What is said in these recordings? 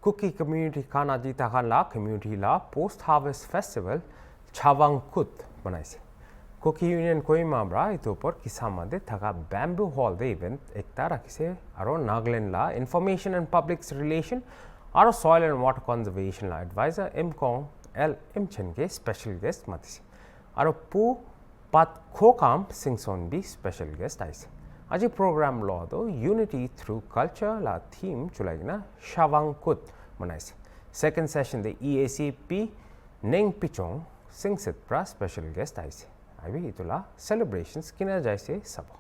Cookie Community Kana di Takan la Community la Post Harvest Festival Chavangkut बनाइছে Cookie Union Koimabra itopor kisamade thaka Bamboo Hall de event ekta rakhise aro Nagaland la Information and Public Relation aro Soil and Water Conservation la advisor Mkong L Imchen ke special guest matise aro Pu Pat Khokam Singson bi special guest aise Aji program law do Unity through Culture la theme chulaigina Chavangkut manaise second session the EACP Neng Pichong Singsit pra special guest aise Abi itula celebrations kina jaise sabo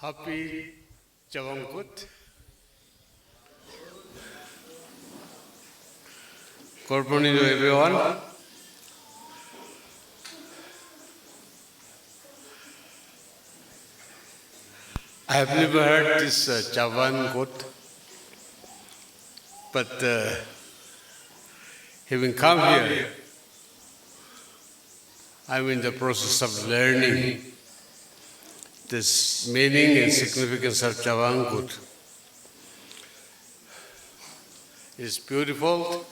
Happy Chavangkut. Good morning to everyone. I have never heard this Chavangkut, but having come here, I'm in the process of learning this meaning and significance of Chavangkut. It's beautiful,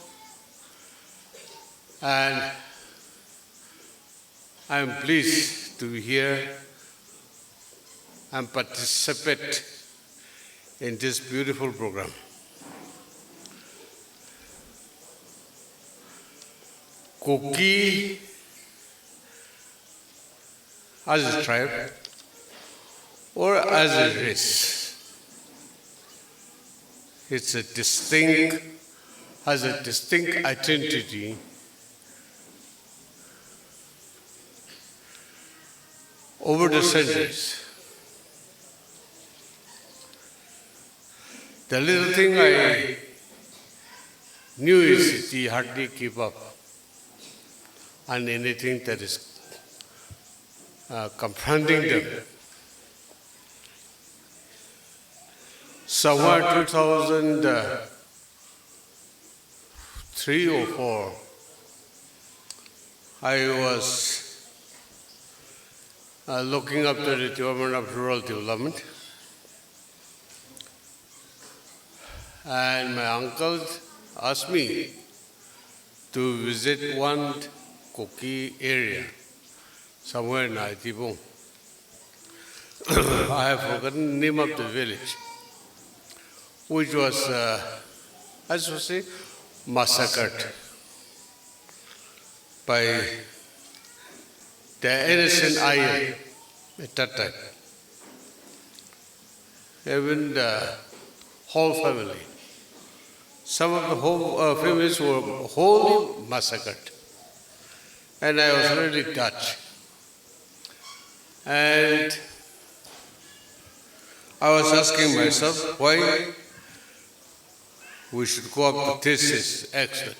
and I'm pleased to be here and participate in this beautiful program. Kuki as a tribe or as a race, it's a distinct, has a distinct identity over the centuries. The little thing I knew is they hardly keep up on anything that is confronting them. Somewhere 2003 or 4, I was looking after the Department of Rural Development, and my uncle asked me to visit one Kuki area somewhere in Aitibong. I have forgotten the name of the village, which was, I should say, massacred by the innocent IM at that time. Even the whole family. Some of the whole families were wholly massacred. And I was really touched. And I was asking myself why we should go up to this is excellent.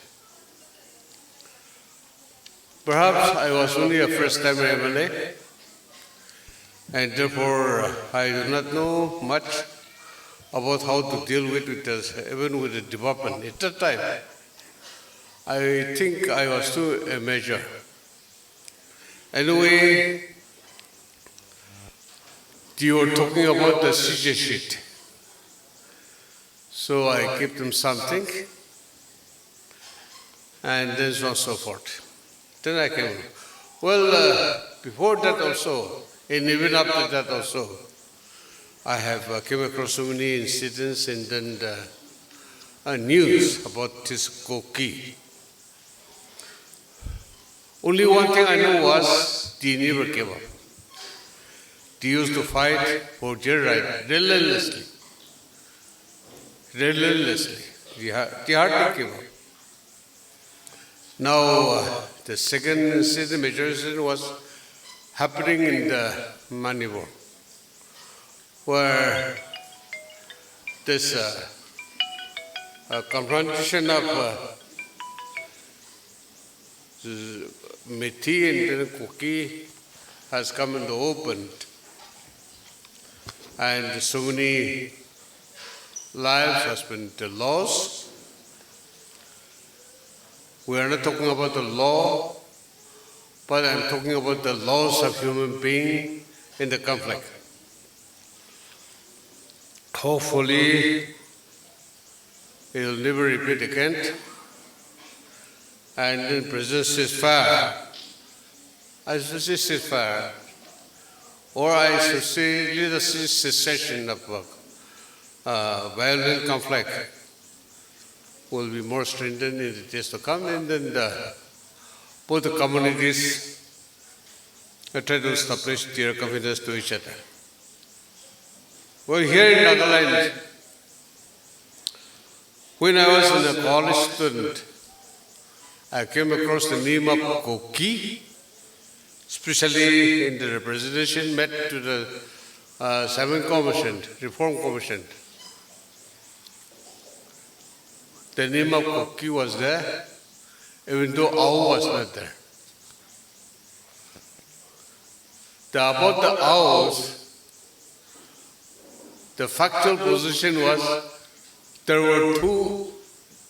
Perhaps I was only a first-time MLA, and therefore I do not know much about how to deal with it, even with the department. At that time, I think I was too immature. Anyway, you were talking about the CJ sheet. So I gave them something, and then so on and so forth. Then I came. Well, before that also, and even after that also, I have came across so many incidents and then news about this Koki. Only one thing I know was they never gave up. They used to fight for their right relentlessly. Relentlessly. They hardly gave up. Now, the second incident, major incident was happening in the Manipur, where this confrontation of Methi and Kuki has come in the open, and so many lives has been lost. We are not talking about the law, but I'm talking about the loss of human being in the conflict. Hopefully, it will never repeat again. And then President ceasefire. I should say ceasefire, or I should say leadership cessation of violent conflict will be more strengthened in the days to come, and then both the communities try to establish their confidence to each other. Well, here in Nagaland, when I was a college student, I came across the name of Koki, especially in the representation met to the 7th Commission, Reform Commission. The name of Koki was there, even though Ao was not there. About the Aos, the factual position was there were 2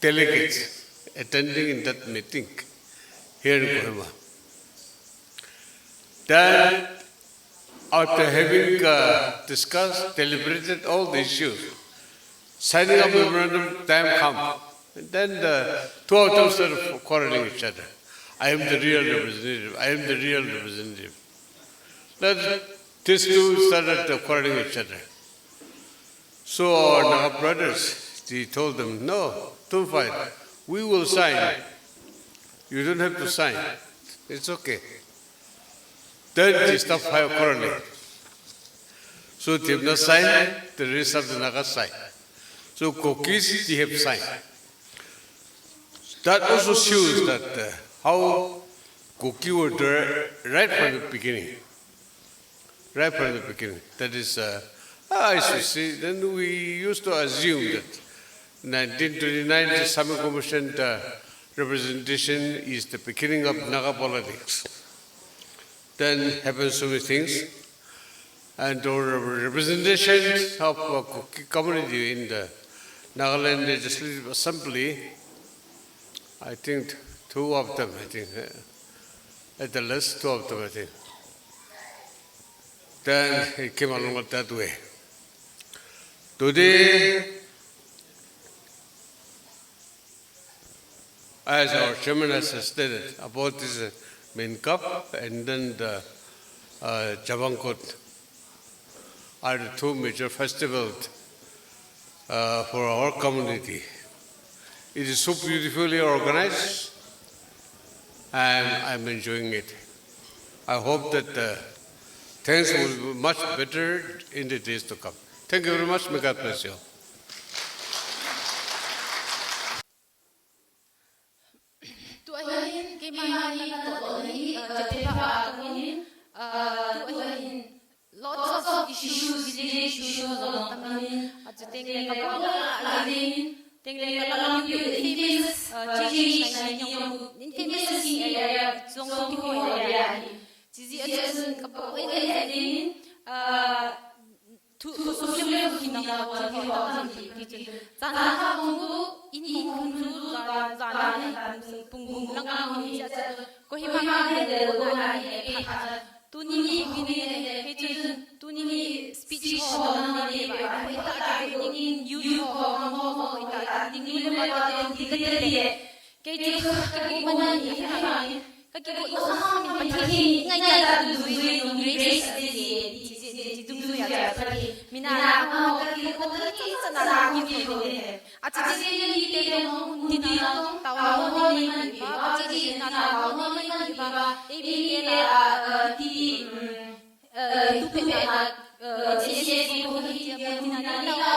delegates attending in that meeting here in Kohima. Then, after having discussed, deliberated all the issues, signing up a memorandum, time come. And then the 2 of them started quarreling each other. I am the real representative. I am the real representative. Then these 2 started quarreling each other. So our Naga brothers, they told them, no, don't fight. We will sign. You don't have to sign. It's okay. Then they stopped quarreling. So they have not signed, the rest of the Naga signed. So Kokis, they have signed. That also shows that how Koki were there right from the beginning. Right from the beginning. That is, I should say, then we used to assume that 1929, the Summer Commission representation is the beginning of Naga politics. Then happen so many things. And the representation of Koki community in the Nagaland Legislative Assembly, I think 2 of them, at the least 2 of them, I think. Then it came along that way. Today, as our chairman has stated about this main cup and then the Chavangkot are the 2 major festivals for our community. It is so beautifully organized, and I'm enjoying it. I hope that things will be much better in the days to come. Thank you very much. May God bless you. Lots of shoes dili shoes on tamin aju tengle ka bola alin tengle ka lang yu famous chichi in famous area zong ki ho area chizi aju ka bola alin tu sumle ki na ka ki ho ki zana mungu in kunzu zana pung lang ni ko hi ma de na ni Tuni speech ho ni ba ita ning you ho ita ning le ma ti ka ke ti ko man ni ha ka ki ko sa min pa thi ngai ta du ni race ti dung du ya ta mina ho ka ki ko ti sa na ni ko ni a ti ni le no ti na ta wa ni ba ti na ta wa ni ba e bi ke la ti tu pe ti ko ti ya ti na na wa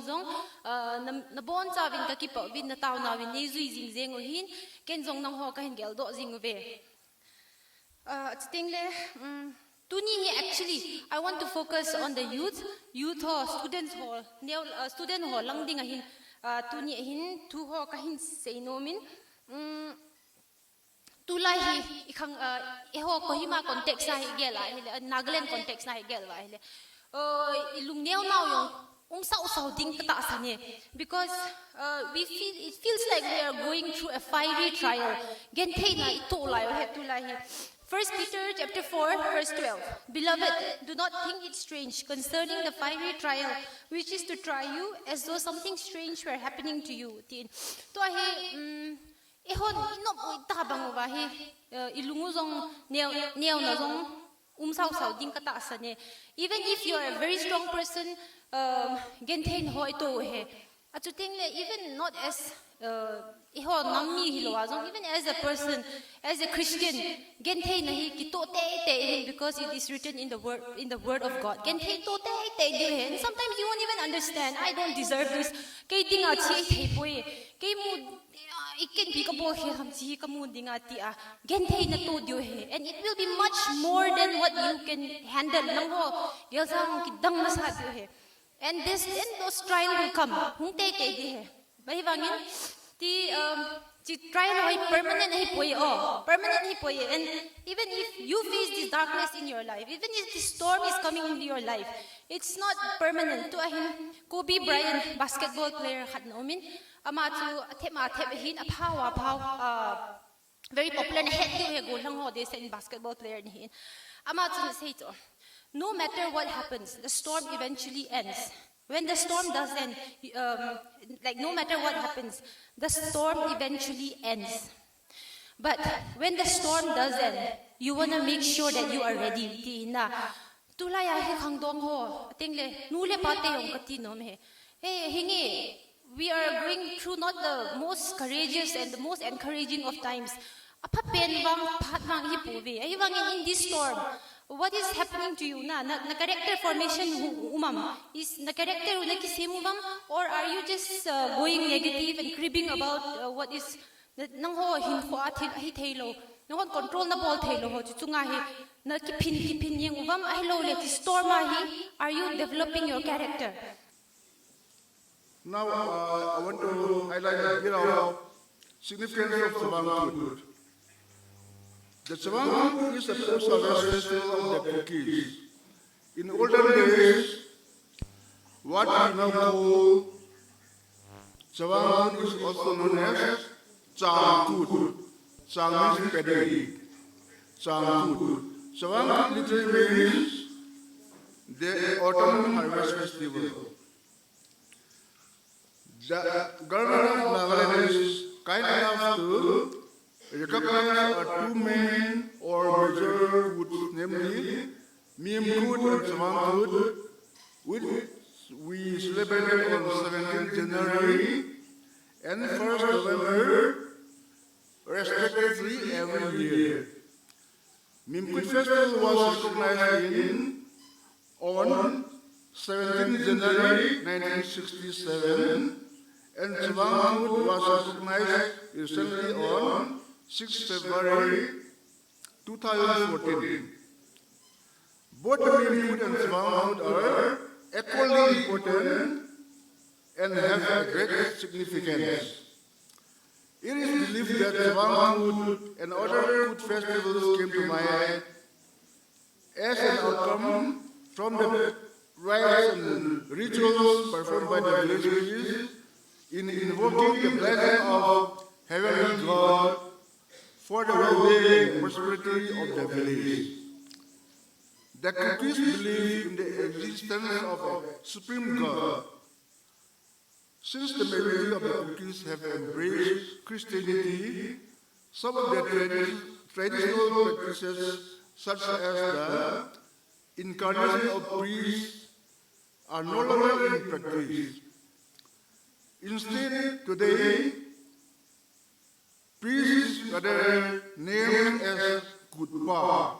zong na bon cha vin ka ki pa vin na taw na vin ni zui jing zeng o hin ken zong nang ho ka hin gel do jing ve ting le tuni ni actually I want to focus on the youth ho students ho neo student ho lang ding a hin tuni hin tu ho ka hin sei no min tulai hi ikhang eho kohima context na hi gela Nagaland context na hi gela hele ilung neo naw yung usau ding ta sane because it feels like we are going through a fiery trial gen thei na ito lai he tulai hi 1 Peter chapter 4 verse 12 Beloved, do not think it strange concerning the fiery trial which is to try you as though something strange were happening to you tin to he ehon inop ta bang wa hi ilungu zong neo na zong sau ding ka ta sane even if you are a very strong person gen thein hoi to he achu ting le even not as iho nammi hilwa zong even as a person as a Christian gen thein na hi ki to te because it is written in the word of God gen thein to te di he sometimes you won't even understand I don't deserve this kay ding a chi thei poi kay mu it can be kabo he ham chi kamu dinga ti a gen thei na to dio he and it will be much more than what you can handle nang ho gel sang ki dang na sa dio he and those trial will come hung te di he bai wangin ti trial hoi permanent hi poi and even if you face this darkness in your life even if this storm is coming into your life it's not permanent to ahin Kobe Bryant basketball player khat no min ama chu athe hin aphaw very popular na head he go lang ho de in basketball player ni hin ama chu say to no matter what happens the storm eventually ends when the storm does end like no matter what happens the storm eventually ends but when the storm does end you want to make sure that you are ready ti na tulaya hi khangdong ho tingle nule pa te yong kati nom he hingi we are going through not the most courageous and the most encouraging of times apa pen wang phat wang hi puwe ai wang in this storm what is happening to you na character formation umam is na character na kisemu bam or are you just going negative and cribbing about what is nang ho hin khwa hi thailo nang control na ball thailo ho chunga hi na kipin yang ubam ai lo le storm hi are you developing your character now I want to highlight significance of Chavang. The Chavang is a post-harvest festival of the cookies. In olden days, what we now call Chavang is also known as Changkut. Chang means paddy. Changkut. Chavang literally means the autumn harvest festival. The government of Nagaland is kind enough to recognize two main or major woods, namely Miyamkut and Chavangkut, which we celebrated on 17th January and 1st November, respectively, every year. Miyamkut Festival was recognized on 17th January 1967, and Chavangkut was recognized recently on 6 February 2014. Both the main food and Sabang food are equally important and have a great significance. It is believed that Sabang food and other food festivals came to mind as an outcome from the rites and rituals performed by the villagers in invoking the blessing of Heavenly God for the well-being and prosperity of the village. The cookies believe in the existence of a supreme God. Since the majority of the cookies have embraced Christianity, some of the traditional practices, such as the incarnation of priests, are no longer in practice. Instead, today, priest is rather named as Kutpa,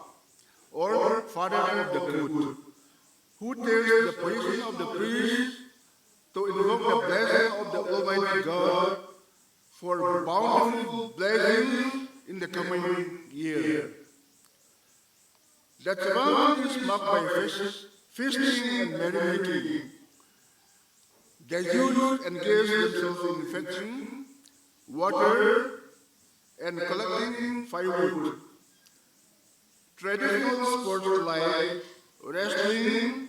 or father of the Kut, who takes the position of the priest to invoke the blessing of the Almighty God for bountiful blessings in the coming year. The Sabang is marked by feasting and merrymaking. The youth engage themselves in fetching water and collecting firewood. Traditional sports like wrestling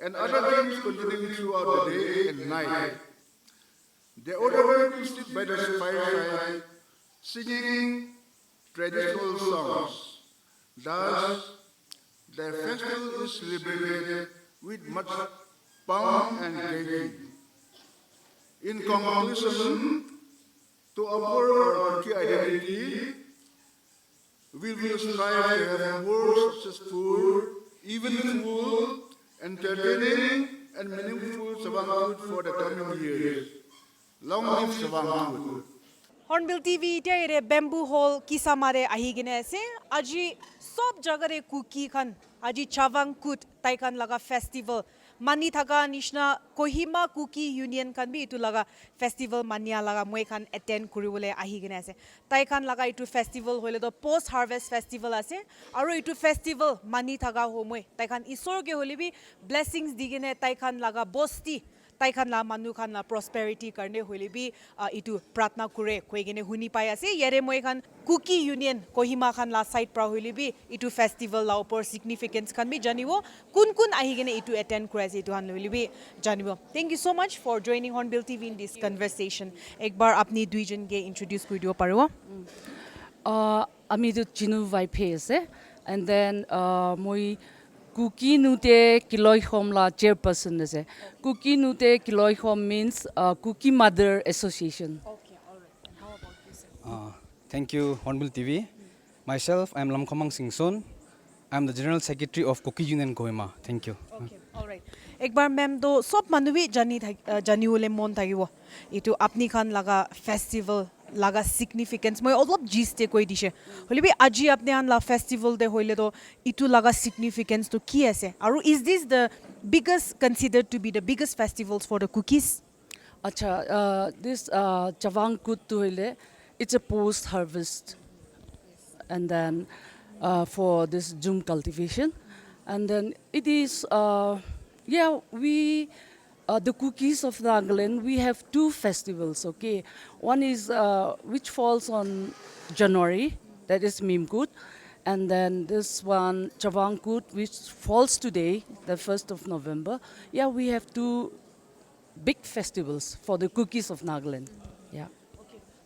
and other games continuing throughout the day and night. The older women sit by the fireside singing traditional songs. Thus, the festival is celebrated with much pomp and gaiety. In conclusion, to uphold our Kuki identity, we will strive to have more successful, eventful, entertaining, and meaningful Sabang food for the coming years. Long live Sabang food. Hornbill TV ite bamboo hall kisamare ahigine ase aji sob jagare cookie khan aji chawang kut taikan laga festival mani thaga nishna Kohima Cookie Union khan bi itu laga festival mania laga moi khan attend kuribole ahigine ase taikan laga itu festival hoile do post harvest festival ase aru itu festival mani thaga homoi taikan isor ge hole bi blessings digine taikan laga bosti taikan la manu khan la prosperity karne hoile bi itu pratna kure koigene huni pai ase yere moi khan Cookie Union Kohima khan la site pra hoile bi itu festival la upor significance khan bi janibo kun kun ahigene itu attend kure ase itu han hoile bi janibo thank you so much for joining Hornbill TV in this conversation ekbar apni duijon ge introduce koi dio paribo আমি তো চিনু ভাইফে আছে and then মই Cookie Nute Kiloi Home la chairperson is a Cookie Nute Kiloi Home means Cookie Mother Association. okay all right how about you sir Thank you, Hornbill TV. Myself, I am Lamkamang Singson. I am the General Secretary of Cookie Union Kohima. Thank you. okay all right ekbar ma'am do sob manubi jani ole mon thagibo itu apni khan laga festival laga significance moi olop jiste koi dishe holibi aji apne an la festival de hoile do itu laga significance to ki ase aru is this the biggest considered to be the biggest festivals for the cookies Acha, this Chavang Kut Tuhile, it's a post harvest. And then for this Jum cultivation. And then it is, the cookies of Nagaland, we have two festivals, okay? One is which falls on January, that is Mimkut. And then this one, Chavangkut, which falls today, the 1st of November. Yeah, we have two big festivals for the cookies of Nagaland. Yeah.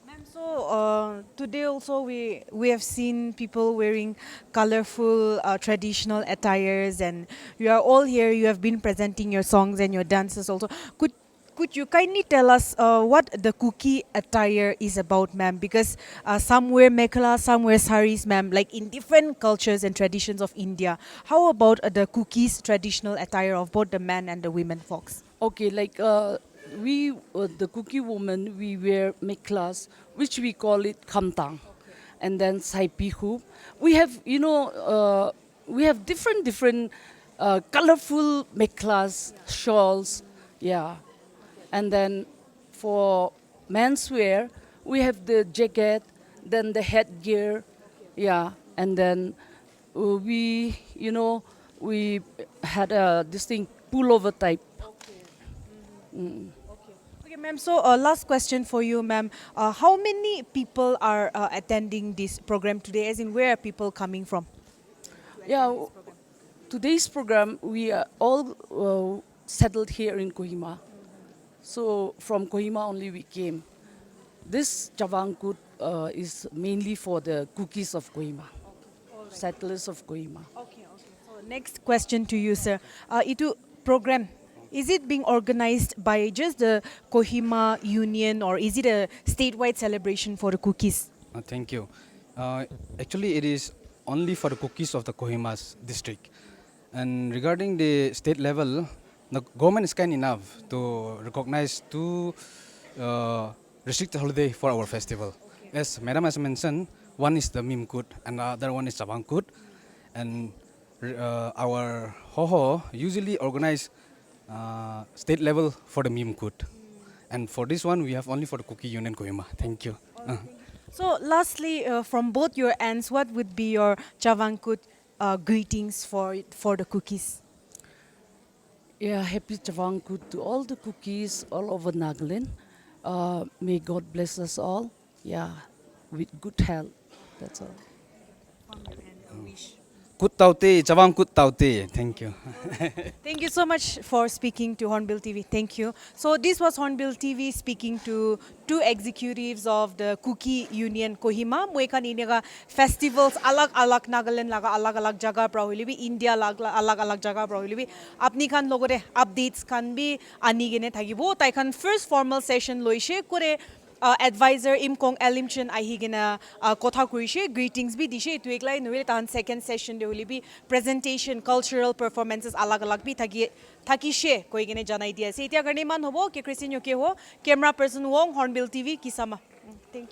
ma'am so today also we have seen people wearing colorful traditional attires and you are all here you have been presenting your songs and your dances also could you kindly tell us what the cookie attire is about ma'am because some wear mekhela some wear saris ma'am like in different cultures and traditions of India how about the cookies traditional attire of both the men and the women folks Okay, like we, the cookie woman, we wear mekhlas, which we call it kamtang, and then saipi hoop. We have, we have different colorful mekhlas, shawls, yeah. And then for menswear, we have the jacket, then the headgear, yeah. And then we, we had this thing pullover type. Okay, ma'am. So, last question for you, ma'am. How many people are attending this program today? As in, where are people coming from? Yeah, today's program we are all settled here in Kohima. So from Kohima only we came. This Chavangkut is mainly for the cookies of Kohima, settlers of Kohima. Okay, okay. So, next question to you, sir. Itu program, is it being organized by just the Kohima Union, or is it a statewide celebration for the cookies? Thank you. Actually, it is only for the cookies of the Kohima's district. And regarding the state level, the government is kind enough to recognize two restricted holiday for our festival. As Madam has mentioned, one is the Mimkut and the other one is Chavangkut. And our Hoho usually organize state level for the Mimkut. And for this one, we have only for the Cookie Union Kohima. Thank you. So, lastly, from both your ends, what would be your Chavangkut greetings for the cookies? Yeah, happy Chavangkut to all the cookies all over Nagaland. May God bless us all. Yeah, with good health. That's all. Kut taute, Chavangkut taute. Thank you. Thank you so much for speaking to Hornbill TV. Thank you. So this was Hornbill TV speaking to two executives of the Cookie Union Kohima. Muekan inega festivals alag Nagaland laga alag jaga pra hoilibi, India alag jaga pra hoilibi. Apni khan logore updates khan bi ani gene thagibo. Tai khan first formal session loishe kore advisor Imkong Elimchen ahigena kotha kurishe, greetings bi dishe tu eklai nuile tahan second session de hoilibi presentation, cultural performances alag bi thakishe koi gene janai dia ase. Etia garne man hobo ke Christine Yoke ho, camera person Wong, Hornbill TV Kisama.